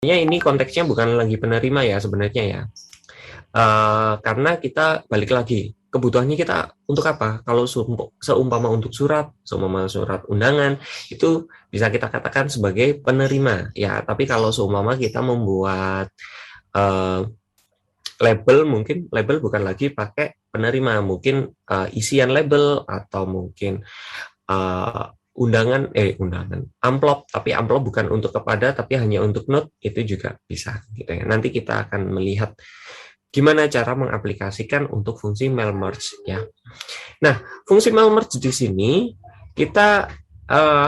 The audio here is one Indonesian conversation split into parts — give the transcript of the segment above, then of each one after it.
ini konteksnya bukan lagi penerima ya sebenarnya ya. Karena kita balik lagi, kebutuhannya kita untuk apa? Kalau seumpama untuk seumpama surat undangan, itu bisa kita katakan sebagai penerima ya. Tapi kalau seumpama kita membuat uh, label, mungkin label bukan lagi pakai penerima, mungkin isian label atau mungkin uh, undangan amplop, tapi amplop bukan untuk kepada tapi hanya untuk note, itu juga bisa gitu ya. Nanti kita akan melihat gimana cara mengaplikasikan untuk fungsi mail merge ya. Nah, fungsi mail merge di sini kita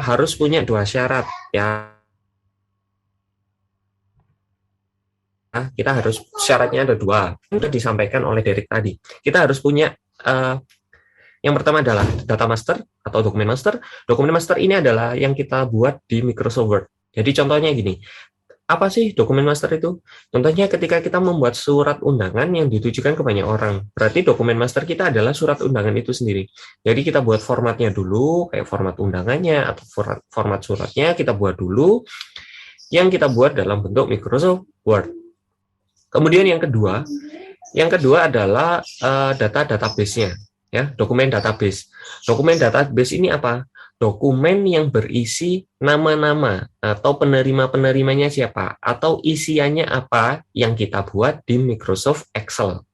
harus punya dua syarat ya. Kita harus syaratnya ada dua, sudah disampaikan oleh Derek tadi. Kita harus punya yang pertama adalah data master atau dokumen master. Dokumen master ini adalah yang kita buat di Microsoft Word. Jadi contohnya gini, apa sih dokumen master itu? Contohnya ketika kita membuat surat undangan yang ditujukan ke banyak orang, berarti dokumen master kita adalah surat undangan itu sendiri. Jadi kita buat formatnya dulu, kayak format undangannya atau format suratnya kita buat dulu, yang kita buat dalam bentuk Microsoft Word. Kemudian yang kedua adalah data database-nya, ya, dokumen database. Dokumen database ini apa? Dokumen yang berisi nama-nama atau penerima-penerimanya siapa, atau isiannya apa yang kita buat di Microsoft Excel.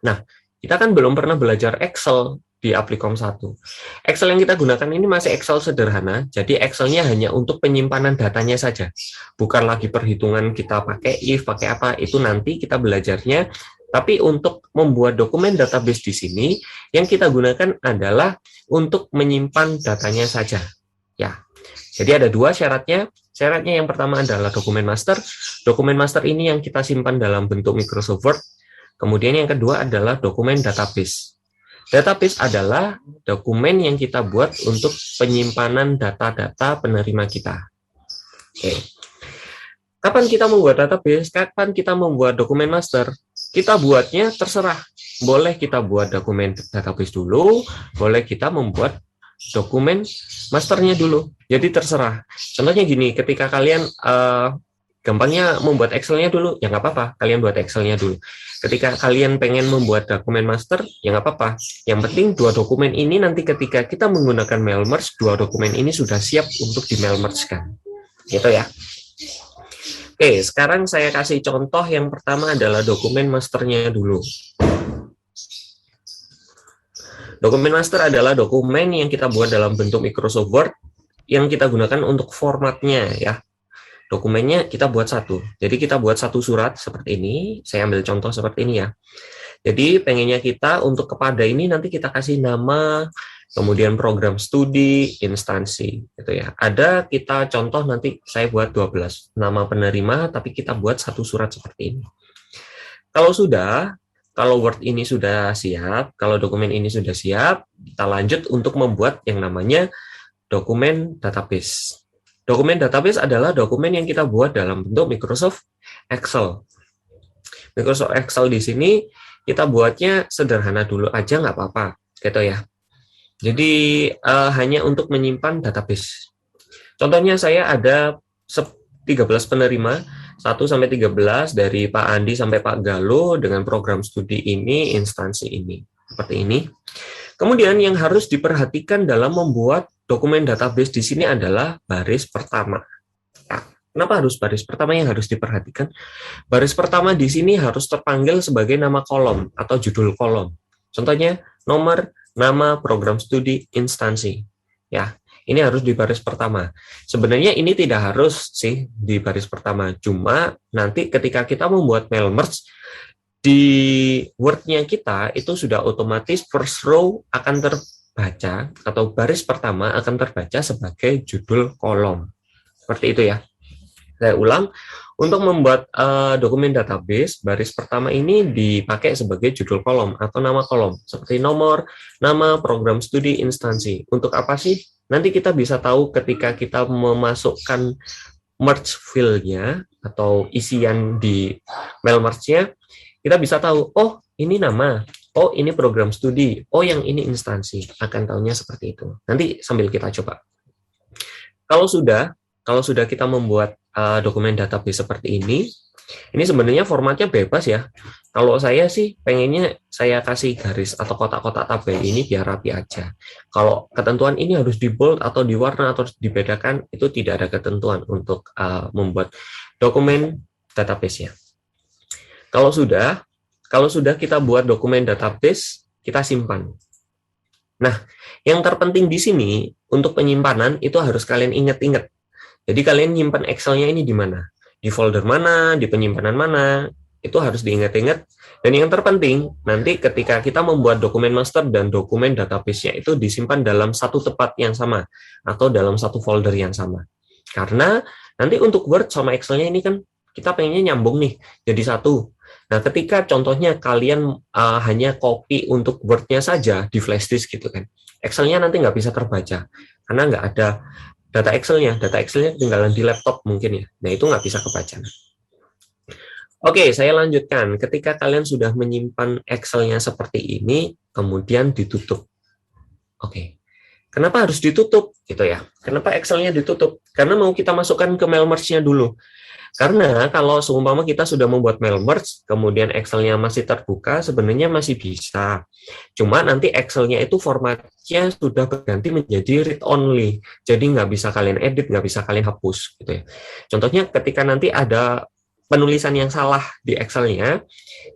Nah, kita kan belum pernah belajar Excel di Applikom 1. Excel yang kita gunakan ini masih Excel sederhana, jadi Excelnya hanya untuk penyimpanan datanya saja. Bukan lagi perhitungan kita pakai if, pakai apa, itu nanti kita belajarnya. Tapi untuk membuat dokumen database di sini, yang kita gunakan adalah untuk menyimpan datanya saja. Ya, jadi ada dua syaratnya. Syaratnya yang pertama adalah dokumen master. Dokumen master ini yang kita simpan dalam bentuk Microsoft Word. Kemudian yang kedua adalah dokumen database. Database adalah dokumen yang kita buat untuk penyimpanan data-data penerima kita. Oke. Kapan kita membuat database? Kapan kita membuat dokumen master? Kita buatnya terserah. Boleh kita buat dokumen database dulu, boleh kita membuat dokumen masternya dulu. Jadi terserah. Contohnya gini, ketika kalian gampangnya membuat Excel-nya dulu, ya nggak apa-apa, kalian buat Excel-nya dulu. Ketika kalian pengen membuat dokumen master, ya nggak apa-apa. Yang penting dua dokumen ini nanti ketika kita menggunakan mail merge, dua dokumen ini sudah siap untuk di mail merge-kan. Gitu ya. Oke, sekarang saya kasih contoh yang pertama adalah dokumen masternya dulu. Dokumen master adalah dokumen yang kita buat dalam bentuk Microsoft Word yang kita gunakan untuk formatnya ya. Dokumennya kita buat satu. Jadi kita buat satu surat seperti ini. Saya ambil contoh seperti ini ya. Jadi pengennya kita untuk kepada ini nanti kita kasih nama, kemudian program studi, instansi gitu ya. Ada kita contoh nanti saya buat 12 nama penerima, tapi kita buat satu surat seperti ini. Kalau Word ini sudah siap, kalau dokumen ini sudah siap, kita lanjut untuk membuat yang namanya dokumen database. Dokumen database adalah dokumen yang kita buat dalam bentuk Microsoft Excel. Microsoft Excel di sini kita buatnya sederhana dulu aja, nggak apa-apa, gitu ya. Jadi hanya untuk menyimpan database. Contohnya saya ada 13 penerima, 1 sampai 13 dari Pak Andi sampai Pak Galuh dengan program studi ini, instansi ini. Seperti ini. Kemudian yang harus diperhatikan dalam membuat dokumen database di sini adalah baris pertama. Nah, kenapa harus baris pertama yang harus diperhatikan? Baris pertama di sini harus terpanggil sebagai nama kolom atau judul kolom. Contohnya nomor, nama, program studi, instansi. Ya, ini harus di baris pertama. Sebenarnya ini tidak harus sih di baris pertama, cuma nanti ketika kita membuat mail merge di Word-nya kita itu sudah otomatis first row akan terbaca atau baris pertama akan terbaca sebagai judul kolom. Seperti itu ya. Saya ulang, untuk membuat dokumen database, baris pertama ini dipakai sebagai judul kolom atau nama kolom, seperti nomor, nama, program studi, instansi. Untuk apa sih? Nanti kita bisa tahu ketika kita memasukkan merge fill-nya atau isian di mail merge-nya, kita bisa tahu, oh ini nama, oh ini program studi, oh yang ini instansi. Akan tahunya seperti itu. Nanti sambil kita coba. Kalau sudah, kalau sudah kita membuat dokumen database seperti ini sebenarnya formatnya bebas ya. Kalau saya sih pengennya saya kasih garis atau kotak-kotak tabel ini biar rapi aja. Kalau ketentuan ini harus di bold atau diwarna atau dibedakan, itu tidak ada ketentuan untuk membuat dokumen database-nya. Kalau sudah kita buat dokumen database, kita simpan. Nah, yang terpenting di sini untuk penyimpanan itu harus kalian ingat-ingat. Jadi kalian nyimpan Excel-nya ini di mana? Di folder mana, di penyimpanan mana, itu harus diingat-ingat. Dan yang terpenting, nanti ketika kita membuat dokumen master dan dokumen database-nya itu disimpan dalam satu tempat yang sama, atau dalam satu folder yang sama. Karena nanti untuk Word sama Excel-nya ini kan kita pengennya nyambung nih, jadi satu. Nah, ketika contohnya kalian hanya copy untuk Word-nya saja di flash disk gitu kan, Excel-nya nanti nggak bisa terbaca, karena nggak ada data Excel-nya ketinggalan di laptop mungkin ya. Nah, itu nggak bisa kebaca. Oke, saya lanjutkan. Ketika kalian sudah menyimpan Excel-nya seperti ini, kemudian ditutup. Oke, kenapa harus ditutup? Gitu ya. Kenapa Excel-nya ditutup? Karena mau kita masukkan ke mail merge-nya dulu. Karena kalau seumpama kita sudah membuat mail merge, kemudian Excel-nya masih terbuka, sebenarnya masih bisa. Cuma nanti Excel-nya itu formatnya sudah berganti menjadi read-only. Jadi nggak bisa kalian edit, nggak bisa kalian hapus. Gitu ya. Contohnya ketika nanti ada penulisan yang salah di Excel-nya,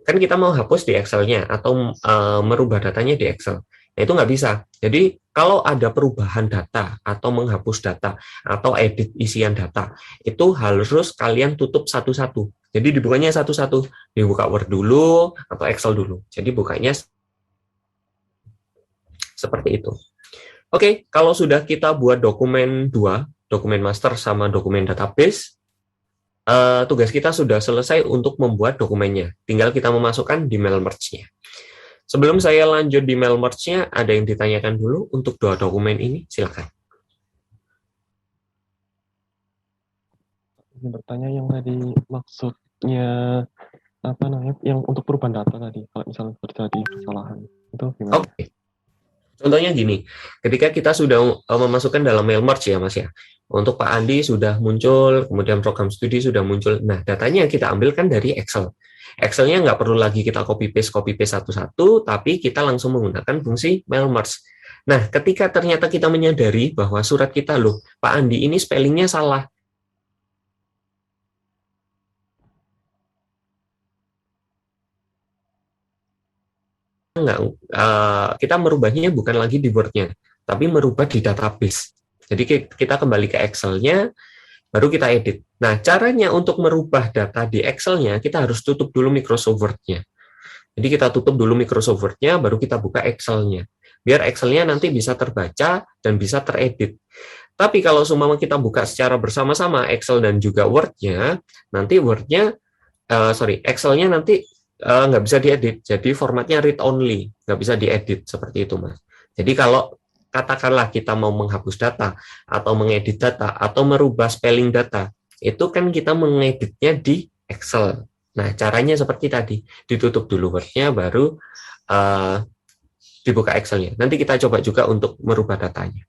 kan kita mau hapus di Excel-nya atau merubah datanya di Excel. Nah, itu nggak bisa. Jadi kalau ada perubahan data atau menghapus data atau edit isian data, itu harus kalian tutup satu-satu. Jadi dibukanya satu-satu. Dibuka Word dulu atau Excel dulu. Jadi bukanya seperti itu. Oke, kalau sudah kita buat dokumen 2, dokumen master sama dokumen database, tugas kita sudah selesai untuk membuat dokumennya. Tinggal kita memasukkan di mail merge-nya. Sebelum saya lanjut di mail merge-nya, ada yang ditanyakan dulu untuk 2 dokumen ini? Silakan. Ini bertanya yang tadi maksudnya apa namanya, yang untuk perubahan data tadi, kalau misalnya terjadi kesalahan, itu gimana? Oke. Contohnya gini, ketika kita sudah memasukkan dalam mail merge ya Mas ya, untuk Pak Andi sudah muncul, kemudian program studi sudah muncul, nah datanya kita ambilkan dari Excel. Excel-nya nggak perlu lagi kita copy-paste satu-satu, tapi kita langsung menggunakan fungsi mail merge. Nah, ketika ternyata kita menyadari bahwa surat kita, loh, Pak Andi ini spellingnya salah, kita merubahnya bukan lagi di Word-nya, tapi merubah di database. Jadi kita kembali ke Excel-nya, baru kita edit. Nah, caranya untuk merubah data di Excel-nya, kita harus tutup dulu Microsoft Word-nya. Jadi kita tutup dulu Microsoft Word-nya, baru kita buka Excel-nya. Biar Excel-nya nanti bisa terbaca dan bisa teredit. Tapi kalau seumpama kita buka secara bersama-sama Excel dan juga Word-nya, nanti Excel-nya nanti nggak bisa diedit. Jadi formatnya read-only, nggak bisa diedit seperti itu, Mas. Jadi kalau katakanlah kita mau menghapus data, atau mengedit data, atau merubah spelling data, itu kan kita mengeditnya di Excel. Nah, caranya seperti tadi, ditutup dulu Word-nya, baru dibuka Excel-nya. Nanti kita coba juga untuk merubah datanya.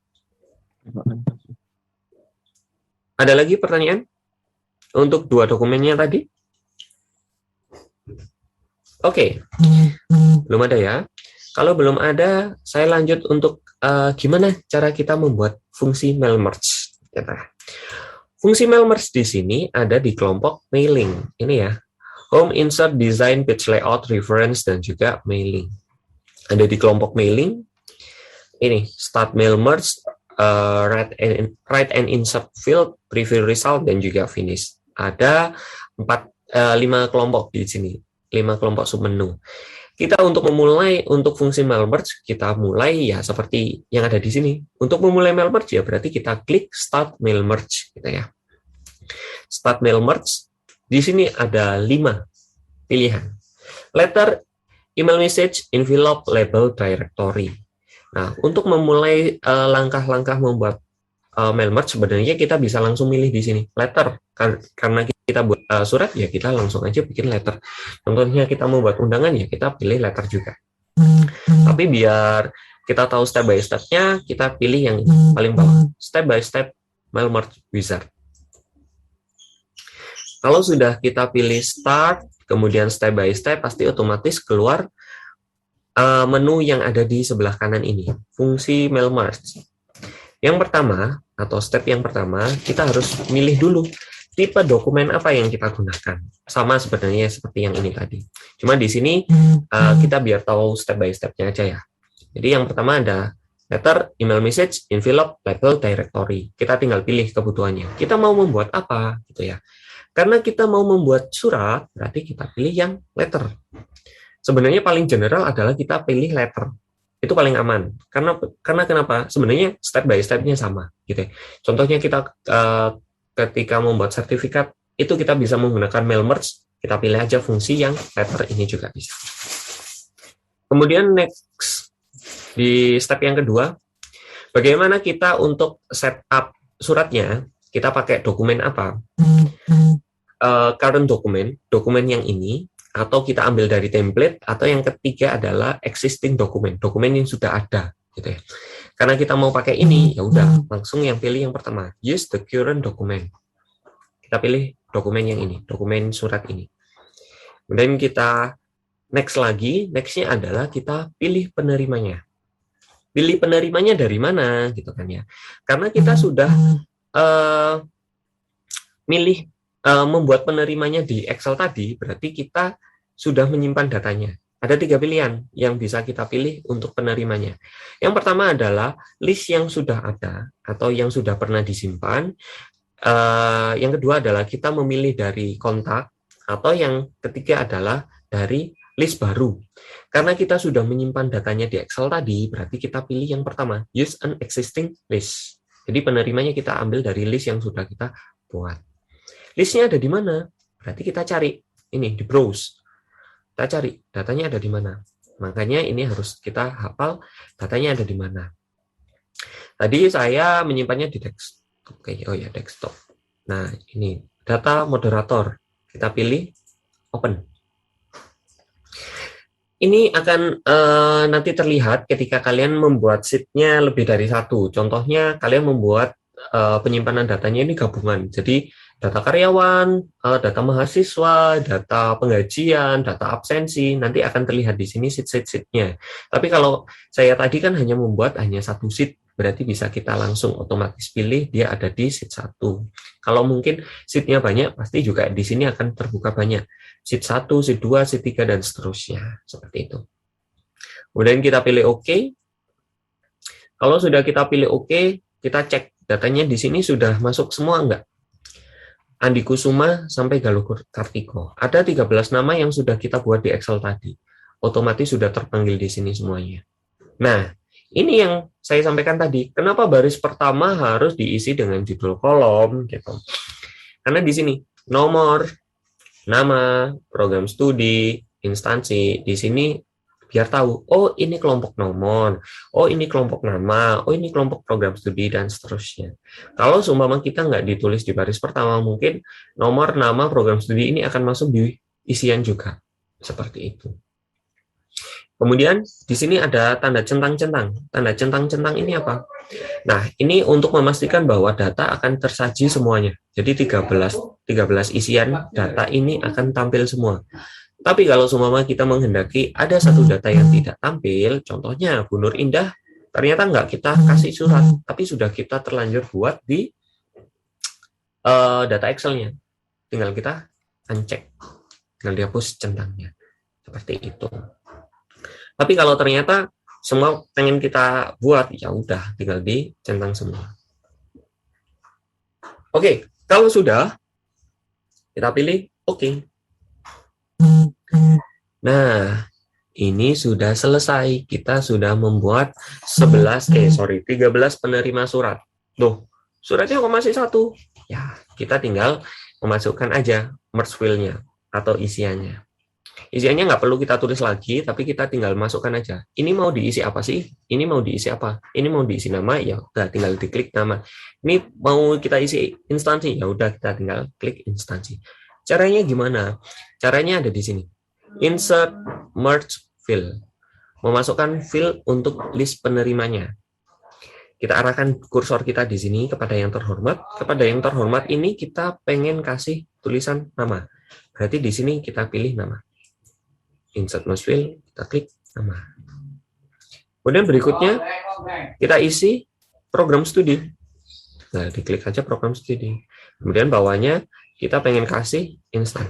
Ada lagi pertanyaan untuk 2 dokumennya tadi? Oke, belum ada ya. Kalau belum ada, saya lanjut untuk gimana cara kita membuat fungsi mail merge. Fungsi mail merge di sini ada di kelompok mailing. Ini ya, home, insert, design, page layout, reference, dan juga mailing. Ada di kelompok mailing. Ini, start mail merge, write and insert field, preview result, dan juga finish. Ada 5 kelompok di sini. 5 kelompok submenu. Kita untuk memulai untuk fungsi mail merge, kita mulai ya seperti yang ada di sini. Untuk memulai mail merge ya berarti kita klik start mail merge gitu ya. Start mail merge. Di sini ada 5 pilihan. Letter, email message, envelope, label, directory. Nah, untuk memulai langkah-langkah membuat mail merge sebenarnya kita bisa langsung milih di sini. Letter, karena kita buat surat ya kita langsung aja bikin letter. Contohnya kita mau buat undangan ya kita pilih letter juga. Tapi biar kita tahu step by step-nya, kita pilih yang paling bawah. Step by step mail merge wizard. Kalau sudah kita pilih start, kemudian step by step, pasti otomatis keluar menu yang ada di sebelah kanan ini, fungsi mail merge. Yang pertama, atau step yang pertama, kita harus milih dulu tipe dokumen apa yang kita gunakan. Sama sebenarnya seperti yang ini tadi. Cuma di sini kita biar tahu step by step-nya aja ya. Jadi yang pertama ada letter, email message, envelope, label, directory. Kita tinggal pilih kebutuhannya. Kita mau membuat apa gitu ya. Karena kita mau membuat surat, berarti kita pilih yang letter. Sebenarnya paling general adalah kita pilih letter. Itu paling aman. Karena kenapa? Sebenarnya step by step-nya sama gitu ya. Contohnya kita ketika membuat sertifikat itu kita bisa menggunakan mail merge, kita pilih aja fungsi yang letter ini juga bisa. Kemudian next di step yang kedua, bagaimana kita untuk setup suratnya? Kita pakai dokumen apa? Current dokumen yang ini, atau kita ambil dari template, atau yang ketiga adalah existing dokumen yang sudah ada gitu ya. Karena kita mau pakai ini, ya udah langsung yang pilih yang pertama, use the current document. Kita pilih dokumen yang ini, dokumen surat ini. Kemudian kita nextnya adalah kita pilih penerimanya. Pilih penerimanya dari mana gitu kan ya. Karena kita sudah membuat penerimanya di Excel tadi, berarti kita sudah menyimpan datanya. Ada 3 pilihan yang bisa kita pilih untuk penerimanya. Yang pertama adalah list yang sudah ada atau yang sudah pernah disimpan. Yang kedua adalah kita memilih dari kontak, atau yang ketiga adalah dari list baru. Karena kita sudah menyimpan datanya di Excel tadi, berarti kita pilih yang pertama, use an existing list. Jadi penerimanya kita ambil dari list yang sudah kita buat. Listnya ada di mana? Berarti kita cari ini di browse. Kita cari datanya ada di mana. Makanya ini harus kita hafal datanya ada di mana. Tadi saya menyimpannya di desktop. Oh ya, desktop. Nah, ini data moderator. Kita pilih open. Ini akan nanti terlihat ketika kalian membuat sheet-nya lebih dari satu. Contohnya kalian membuat penyimpanan datanya ini gabungan. Jadi data karyawan, data mahasiswa, data penggajian, data absensi, nanti akan terlihat di sini sheet-sheet-sheetnya. Tapi kalau saya tadi kan hanya membuat hanya satu sheet, berarti bisa kita langsung otomatis pilih dia ada di sheet 1. Kalau mungkin sheet-nya banyak, pasti juga di sini akan terbuka banyak. Sheet 1, sheet 2, sheet 3, dan seterusnya. Seperti itu. Kemudian kita pilih OK. Kalau sudah kita pilih OK, kita cek datanya di sini sudah masuk semua enggak? Andi Kusuma sampai Galuh Kartiko. Ada 13 nama yang sudah kita buat di Excel tadi. Otomatis sudah terpanggil di sini semuanya. Nah, ini yang saya sampaikan tadi. Kenapa baris pertama harus diisi dengan judul kolom gitu? Karena di sini nomor, nama, program studi, instansi. Di sini biar tahu, oh ini kelompok nomor, oh ini kelompok nama, oh ini kelompok program studi, dan seterusnya. Kalau seumpama kita nggak ditulis di baris pertama, mungkin nomor, nama, program studi ini akan masuk di isian juga. Seperti itu. Kemudian di sini ada tanda centang-centang. Tanda centang-centang ini apa? Nah, ini untuk memastikan bahwa data akan tersaji semuanya. Jadi 13 isian data ini akan tampil semua. Tapi kalau seumpama kita menghendaki ada satu data yang tidak tampil, contohnya Bu Nur Indah, ternyata nggak kita kasih surat, tapi sudah kita terlanjur buat di data Excel-nya. Tinggal kita uncheck, tinggal dihapus centangnya. Seperti itu. Tapi kalau ternyata semua pengen kita buat, ya udah, tinggal dicentang semua. Oke, kalau sudah, kita pilih oke. Nah, ini sudah selesai. Kita sudah membuat 13 penerima surat. Tuh, suratnya kok masih satu? Ya, kita tinggal memasukkan aja merge file-nya atau isiannya. Isiannya nggak perlu kita tulis lagi, tapi kita tinggal masukkan aja. Ini mau diisi apa sih? Ini mau diisi apa? Ini mau diisi nama, ya udah tinggal diklik nama. Ini mau kita isi instansi, ya udah kita tinggal klik instansi. Caranya gimana? Caranya ada di sini. Insert merge field. Memasukkan field untuk list penerimanya. Kita arahkan kursor kita di sini kepada yang terhormat. Kepada yang terhormat ini kita pengen kasih tulisan nama. Berarti di sini kita pilih nama. Insert mouse wheel, kita klik nama. Kemudian berikutnya kita isi program studi. Nah, diklik aja program studi. Kemudian bawahnya kita pengen kasih instan.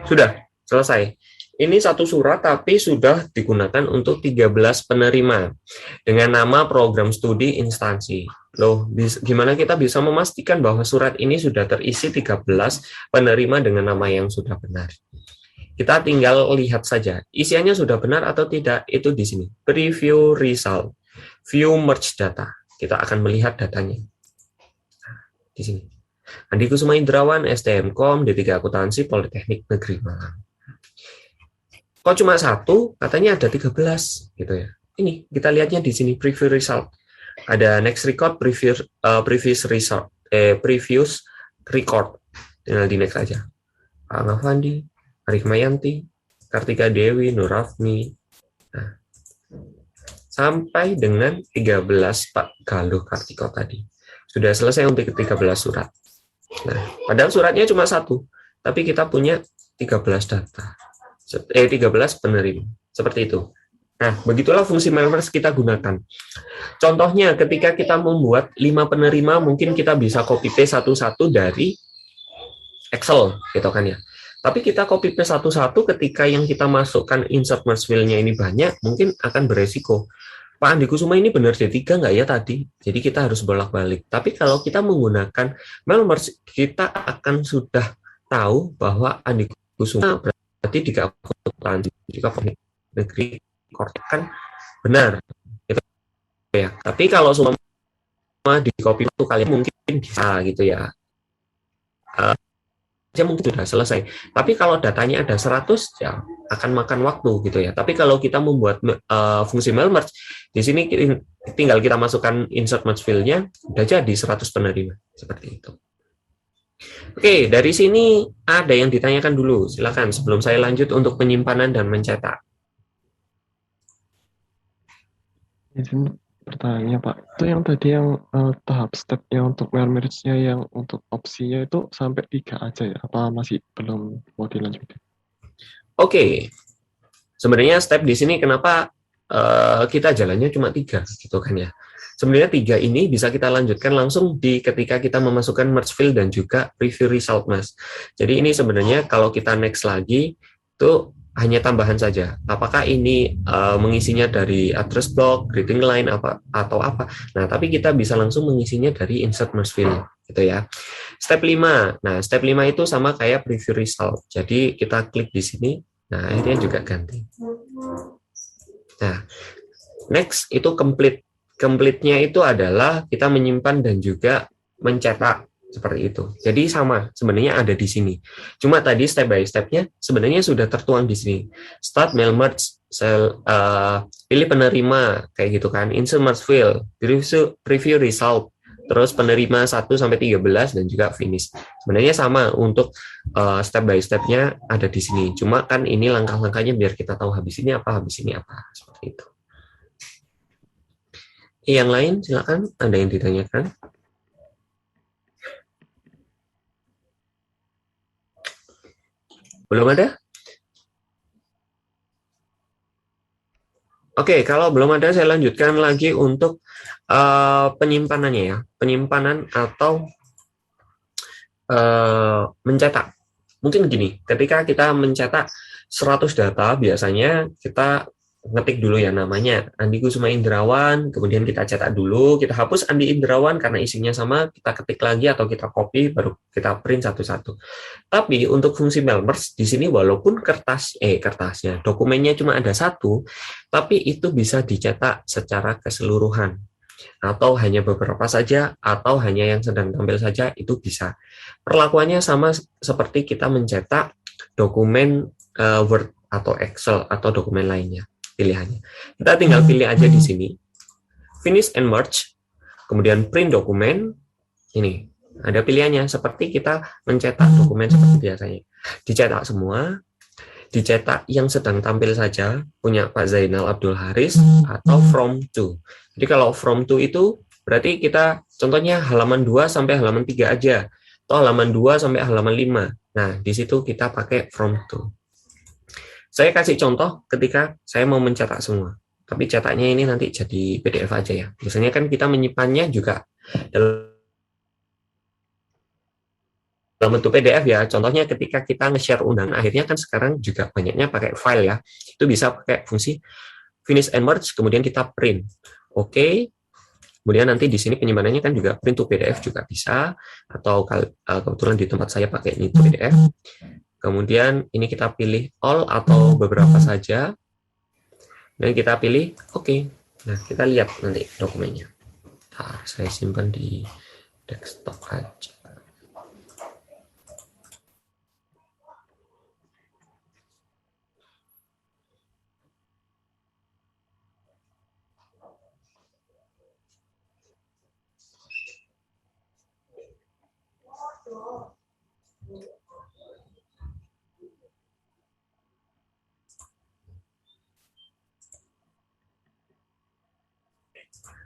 Sudah, selesai. Ini satu surat tapi sudah digunakan untuk 13 penerima dengan nama program studi instansi. Loh, gimana kita bisa memastikan bahwa surat ini sudah terisi 13 penerima dengan nama yang sudah benar? Kita tinggal lihat saja, isiannya sudah benar atau tidak, itu di sini. Preview result, view merge data. Kita akan melihat datanya. Nah, di sini. Andi Kusuma Indrawan, STMKOM, D3 Akuntansi, Politeknik Negeri Malang. Kok cuma satu, katanya ada 13 gitu ya. Ini kita lihatnya di sini preview result. Ada next record, previous result, previous record. Tinggal di next aja. Pak Ngafandi, Arif Mayanti, Kartika Dewi, Nurafni. Nah, sampai dengan 13 Pak Galuh Kartiko tadi. Sudah selesai untuk 13 surat. Nah, padahal suratnya cuma satu, tapi kita punya 13 data. 13 penerima. Seperti itu. Nah, begitulah fungsi mailmerge kita gunakan. Contohnya, ketika kita membuat 5 penerima, mungkin kita bisa copy paste satu-satu dari Excel, gitu kan ya. Tapi kita copy paste satu-satu ketika yang kita masukkan insert merge file-nya ini banyak, mungkin akan beresiko. Pak Andi Kusuma ini benar D3 nggak ya tadi? Jadi kita harus bolak-balik. Tapi kalau kita menggunakan mailmerge, kita akan sudah tahu bahwa Andi Kusuma berarti di akuntansi, jika negeri kan benar gitu ya. Tapi kalau semua di copy satu kali mungkin bisa gitu ya. Mungkin sudah selesai. Tapi kalau datanya ada 100 ya akan makan waktu gitu ya. Tapi kalau kita membuat fungsi mailmerge, di sini tinggal kita masukkan insert merge file-nya, udah jadi 100 penerima seperti itu. Oke, dari sini ada yang ditanyakan dulu. Silakan sebelum saya lanjut untuk penyimpanan dan mencetak. Izin pertanyaannya Pak, itu yang tadi yang tahap stepnya untuk mailmerge-nya yang untuk opsinya itu sampai 3 aja ya? Apa masih belum mau dilanjutin? Oke, sebenarnya step di sini kenapa kita jalannya cuma 3 gitu kan ya. Sebenarnya 3 ini bisa kita lanjutkan langsung di ketika kita memasukkan merge field dan juga preview result, Mas. Jadi ini sebenarnya kalau kita next lagi itu hanya tambahan saja. Apakah ini mengisinya dari address block, greeting line atau apa? Nah, tapi kita bisa langsung mengisinya dari insert merge field gitu ya. Step 5. Nah, step 5 itu sama kayak preview result. Jadi kita klik di sini. Nah, akhirnya juga ganti. Nah, next itu complete. Complete-nya itu adalah kita menyimpan dan juga mencetak seperti itu. Jadi sama, sebenarnya ada di sini. Cuma tadi step by step-nya sebenarnya sudah tertuang di sini. Start mail merge, pilih penerima kayak gitu kan, insert merge field, preview result, terus penerima 1 sampai 13 dan juga finish. Sebenarnya sama untuk step by step-nya ada di sini. Cuma kan ini langkah-langkahnya biar kita tahu habis ini apa, seperti itu. Yang lain silakan, ada yang ditanyakan? Belum ada? Oke, kalau belum ada saya lanjutkan lagi untuk penyimpanannya ya. Penyimpanan atau mencetak. Mungkin gini, ketika kita mencetak 100 data, biasanya kita ngetik dulu ya namanya Andi Kusuma Indrawan, kemudian kita cetak dulu, kita hapus Andi Indrawan karena isinya sama, kita ketik lagi atau kita copy baru kita print satu-satu. Tapi untuk fungsi mailmerge di sini walaupun kertasnya dokumennya cuma ada satu, tapi itu bisa dicetak secara keseluruhan atau hanya beberapa saja atau hanya yang sedang tampil saja itu bisa. Perlakuannya sama seperti kita mencetak dokumen Word atau Excel atau dokumen lainnya. Pilihannya. Kita tinggal pilih aja di sini. Finish and merge. Kemudian print dokumen. Ini. Ada pilihannya. Seperti kita mencetak dokumen seperti biasanya. Dicetak semua. dicetak yang sedang tampil saja, punya Pak Zainal Abdul Haris, atau from to. Jadi kalau from to itu berarti kita contohnya halaman 2 sampai halaman 3 aja, atau halaman 2 sampai halaman 5. Nah, di situ kita pakai from to. Saya kasih contoh ketika saya mau mencetak semua. Tapi cetaknya ini nanti jadi PDF aja ya. Biasanya kan kita menyimpannya juga dalam bentuk PDF ya. Contohnya ketika kita nge-share undangan, akhirnya kan sekarang juga banyaknya pakai file ya. Itu bisa pakai fungsi finish and merge, kemudian kita print. Oke. Kemudian nanti di sini penyimpanannya kan juga print to PDF juga bisa, atau kebetulan di tempat saya pakai ini PDF. Kemudian ini kita pilih all atau beberapa saja. Dan kita pilih oke. Nah, kita lihat nanti dokumennya. Nah, saya simpan di desktop aja.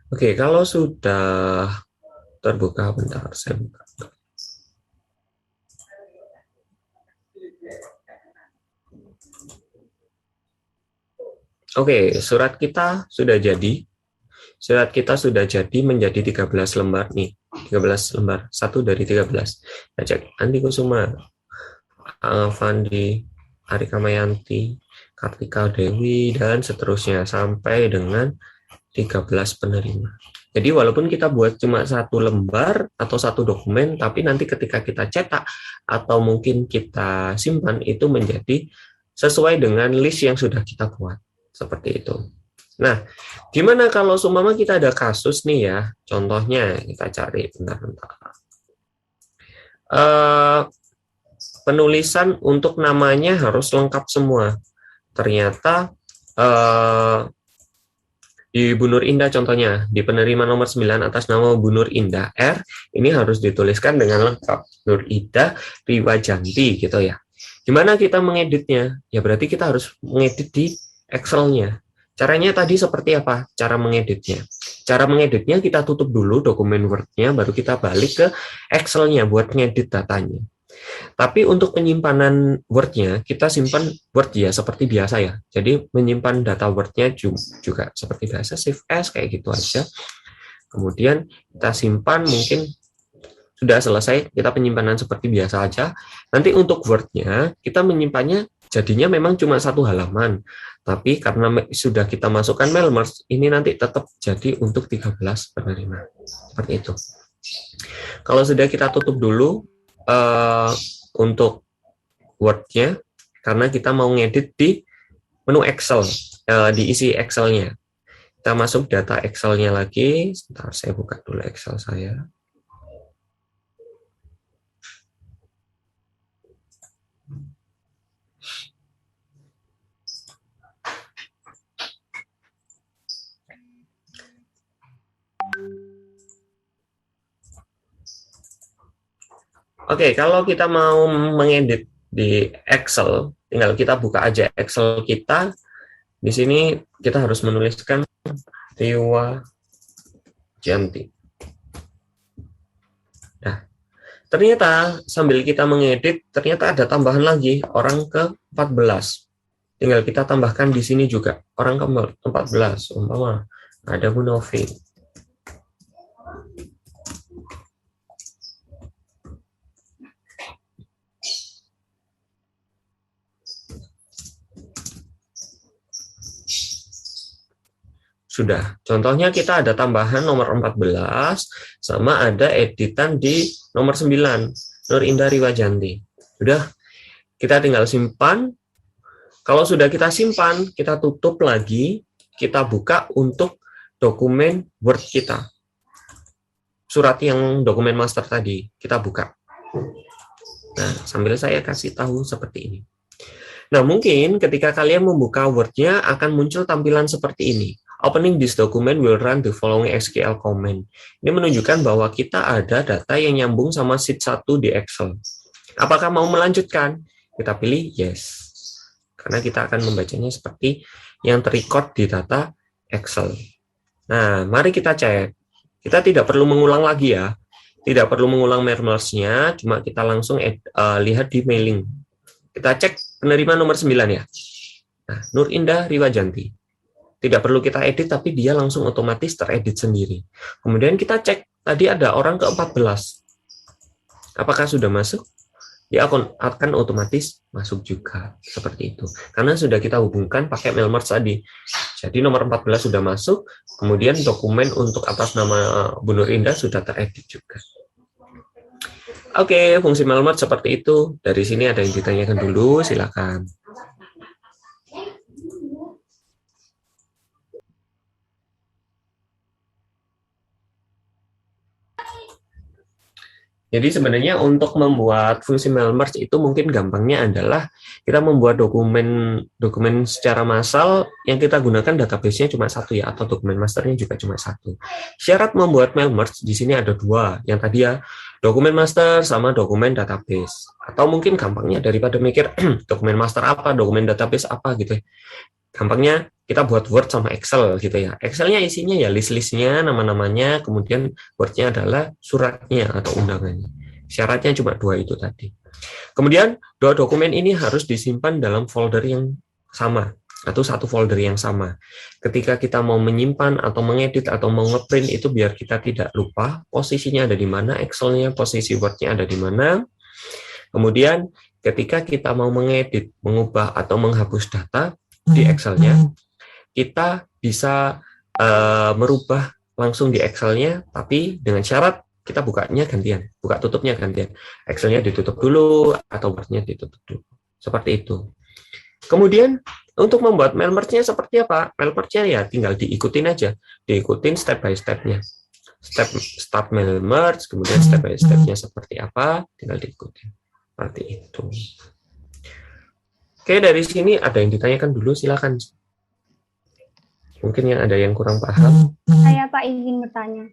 Oke, kalau sudah terbuka, bentar, saya buka. Oke, surat kita sudah jadi. Surat kita sudah jadi menjadi 13 lembar nih. 13 lembar, 1 dari 13. Kita cek Andi Kusuma, Fandi, Arika Mayanti, Kartika Dewi, dan seterusnya sampai dengan 13 penerima. Jadi walaupun kita buat cuma 1 lembar atau 1 dokumen, tapi nanti ketika kita cetak atau mungkin kita simpan itu menjadi sesuai dengan list yang sudah kita buat. Seperti itu. Nah, gimana kalau seumpama kita ada kasus nih ya, contohnya kita cari bentar-bentar. Penulisan untuk namanya harus lengkap semua. Ternyata di Bu Nur Indah contohnya, di penerima nomor 9 atas nama Bu Nur Indah R, ini harus dituliskan dengan lengkap. Nur Indah Riwajanti gitu ya. Gimana kita mengeditnya? Ya berarti kita harus mengedit di Excel-nya. Caranya tadi seperti apa? Cara mengeditnya. Cara mengeditnya kita tutup dulu dokumen Word-nya, baru kita balik ke Excel-nya buat ngedit datanya. Tapi untuk penyimpanan Word-nya, kita simpan Word ya seperti biasa ya. Jadi menyimpan data Word-nya juga seperti biasa, save as kayak gitu aja. Kemudian kita simpan, mungkin sudah selesai, kita penyimpanan seperti biasa aja. Nanti untuk Word-nya, kita menyimpannya jadinya memang cuma 1 halaman. Tapi karena sudah kita masukkan mail merge, ini nanti tetap jadi untuk 13 penerima. Seperti itu. Kalau sudah kita tutup dulu, untuk Word-nya, karena kita mau ngedit di menu Excel, diisi Excel-nya. Kita masuk data Excel-nya lagi. Sebentar, saya buka dulu Excel saya. Oke, kalau kita mau mengedit di Excel, tinggal kita buka aja Excel kita. Di sini kita harus menuliskan Riwa Janti. Nah, ternyata sambil kita mengedit, ternyata ada tambahan lagi, orang ke-14. Tinggal kita tambahkan di sini juga, orang ke-14. Umpama ada Bu Novi. Sudah, contohnya kita ada tambahan nomor 14, sama ada editan di nomor 9, Nur Indah Riwajanti. Sudah, kita tinggal simpan. Kalau sudah kita simpan, kita tutup lagi, kita buka untuk dokumen Word kita. Surat yang dokumen master tadi, kita buka. Nah, sambil saya kasih tahu seperti ini. Nah, mungkin ketika kalian membuka Word-nya akan muncul tampilan seperti ini. Opening this document will run the following SQL command. Ini menunjukkan bahwa kita ada data yang nyambung sama sheet 1 di Excel. Apakah mau melanjutkan? Kita pilih yes. karena kita akan membacanya seperti yang terrecord di data Excel. Nah, mari kita cek. Kita tidak perlu mengulang lagi ya. Tidak perlu mengulang merge-nya, cuma kita langsung lihat di mailing. Kita cek penerima nomor 9 ya. Nah, Nur Indah Riwajanti. Tidak perlu kita edit, tapi dia langsung otomatis teredit sendiri. Kemudian kita cek, tadi ada orang ke-14. Apakah sudah masuk? Dia akan otomatis masuk juga. Seperti itu. Karena sudah kita hubungkan pakai mail merge tadi. Jadi nomor 14 sudah masuk, kemudian dokumen untuk atas nama Bu Nur Indah sudah teredit juga. Oke, fungsi mail merge seperti itu. Dari sini ada yang ditanyakan dulu, silakan. Jadi sebenarnya untuk membuat fungsi mail merge itu mungkin gampangnya adalah kita membuat dokumen secara massal yang kita gunakan database-nya cuma satu ya, atau dokumen masternya juga cuma satu. Syarat membuat mail merge di sini ada dua, yang tadi ya, dokumen master sama dokumen database. Atau mungkin gampangnya daripada mikir dokumen master apa, dokumen database apa gitu ya. Gampangnya kita buat Word sama Excel gitu ya. Excelnya isinya ya list-listnya, nama-namanya, kemudian Word-nya adalah suratnya atau undangannya. Syaratnya cuma dua itu tadi. Kemudian dua dokumen ini harus disimpan dalam folder yang sama atau satu folder yang sama. Ketika kita mau menyimpan atau mengedit atau mau ngeprint itu biar kita tidak lupa posisinya ada di mana, Excel-nya, posisi Word-nya ada di mana. Kemudian ketika kita mau mengedit, mengubah atau menghapus data di Excel-nya, kita bisa merubah langsung di Excel-nya, tapi dengan syarat kita bukanya gantian, buka tutupnya gantian. Excel-nya ditutup dulu atau Word-nya ditutup dulu. Seperti itu. Kemudian untuk membuat mail merge-nya seperti apa? Mail merge-nya ya tinggal diikutin aja, diikutin step by step-nya. Step start mail merge, kemudian step by step-nya seperti apa, tinggal diikutin. Seperti itu. Oke, dari sini ada yang ditanyakan dulu, silakan. Mungkin yang ada yang kurang paham. Saya Pak izin bertanya.